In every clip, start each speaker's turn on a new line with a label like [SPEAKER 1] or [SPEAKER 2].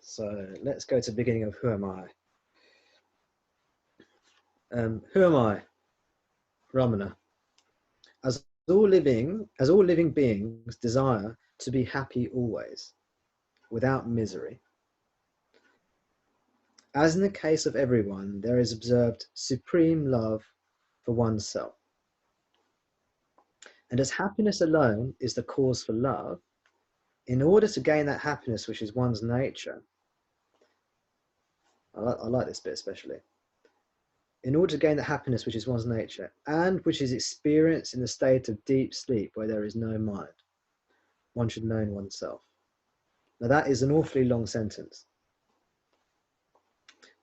[SPEAKER 1] So let's go to the beginning of who am I? Who am I? Ramana. As all living beings desire to be happy always, without misery. As in the case of everyone, there is observed supreme love for oneself. And as happiness alone is the cause for love, in order to gain that happiness which is one's nature, I like this bit especially, in order to gain the happiness which is one's nature, and which is experienced in the state of deep sleep where there is no mind, one should know oneself. Now that is an awfully long sentence,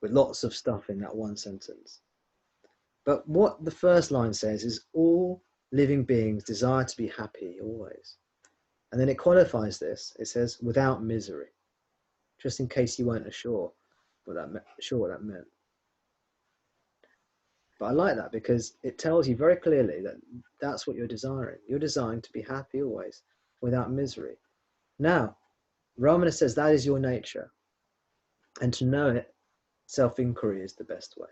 [SPEAKER 1] with lots of stuff in that one sentence. But what the first line says is all living beings desire to be happy always. And then it qualifies this. It says without misery, just in case you weren't sure what that meant. But I like that because it tells you very clearly that that's what you're desiring. You're desiring to be happy always, without misery. Now, Ramana says that is your nature. And to know it, self-inquiry is the best way.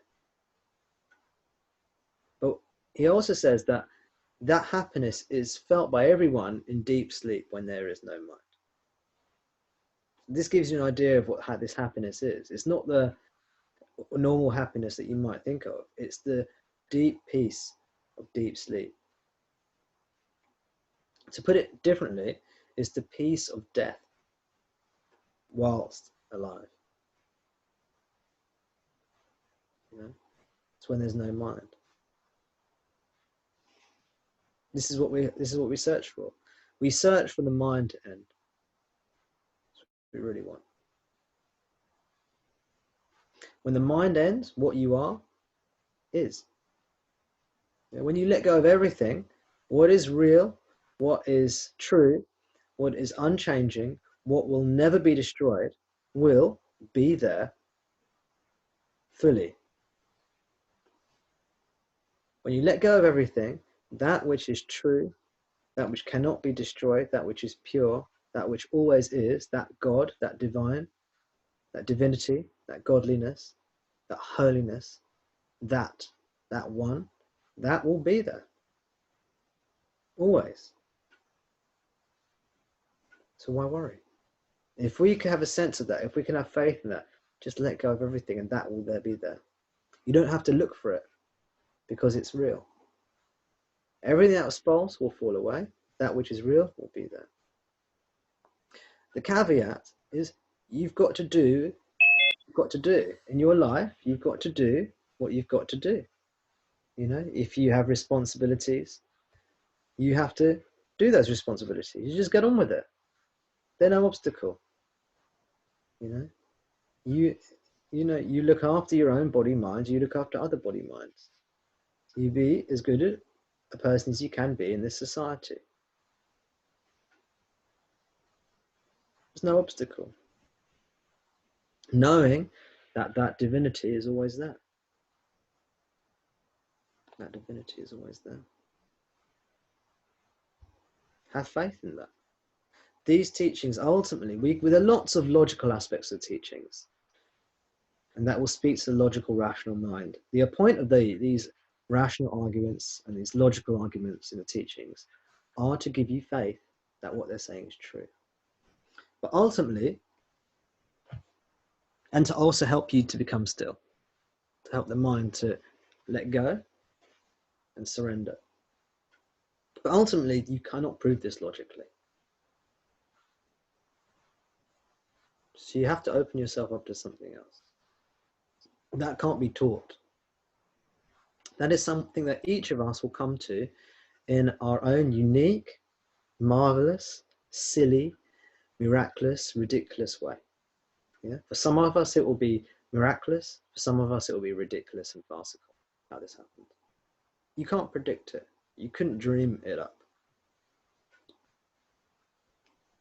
[SPEAKER 1] But he also says that that happiness is felt by everyone in deep sleep when there is no mind. This gives you an idea of how this happiness is. It's not the normal happiness that you might think of. It's the deep peace of deep sleep. To put it differently, it's the peace of death whilst alive. You know? It's when there's no mind. This is what we search for. We search for the mind to end. That's what we really want. When the mind ends, what you are is. When you let go of everything, what is real, what is true, what is unchanging, what will never be destroyed, will be there fully. When you let go of everything, that which is true, that which cannot be destroyed, that which is pure, that which always is, that God, that divine, that divinity, that godliness, that holiness, that one, that will be there. Always. So why worry? If we can have a sense of that, if we can have faith in that, just let go of everything and that will be there. You don't have to look for it because it's real. Everything that was false will fall away. That which is real will be there. The caveat is you've got to do in your life. You've got to do what you've got to do. You know, if you have responsibilities, you have to do those responsibilities. You just get on with it. They're no obstacle. You know, you look after your own body, mind. You look after other body, minds. You be as good a person as you can be in this society. There's no obstacle. Knowing that that divinity is always there. That divinity is always there. Have faith in that. These teachings ultimately, with lots of logical aspects of teachings, and that will speak to the logical, rational mind. The point of these rational arguments and these logical arguments in the teachings are to give you faith that what they're saying is true. But ultimately, and to also help you to become still, to help the mind to let go and surrender. But ultimately, you cannot prove this logically. So you have to open yourself up to something else. That can't be taught. That is something that each of us will come to in our own unique, marvelous, silly, miraculous, ridiculous way. Yeah? For some of us, it will be miraculous. For some of us, it will be ridiculous and farcical, how this happened. You can't predict it. You couldn't dream it up.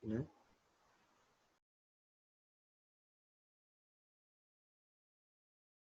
[SPEAKER 1] You know?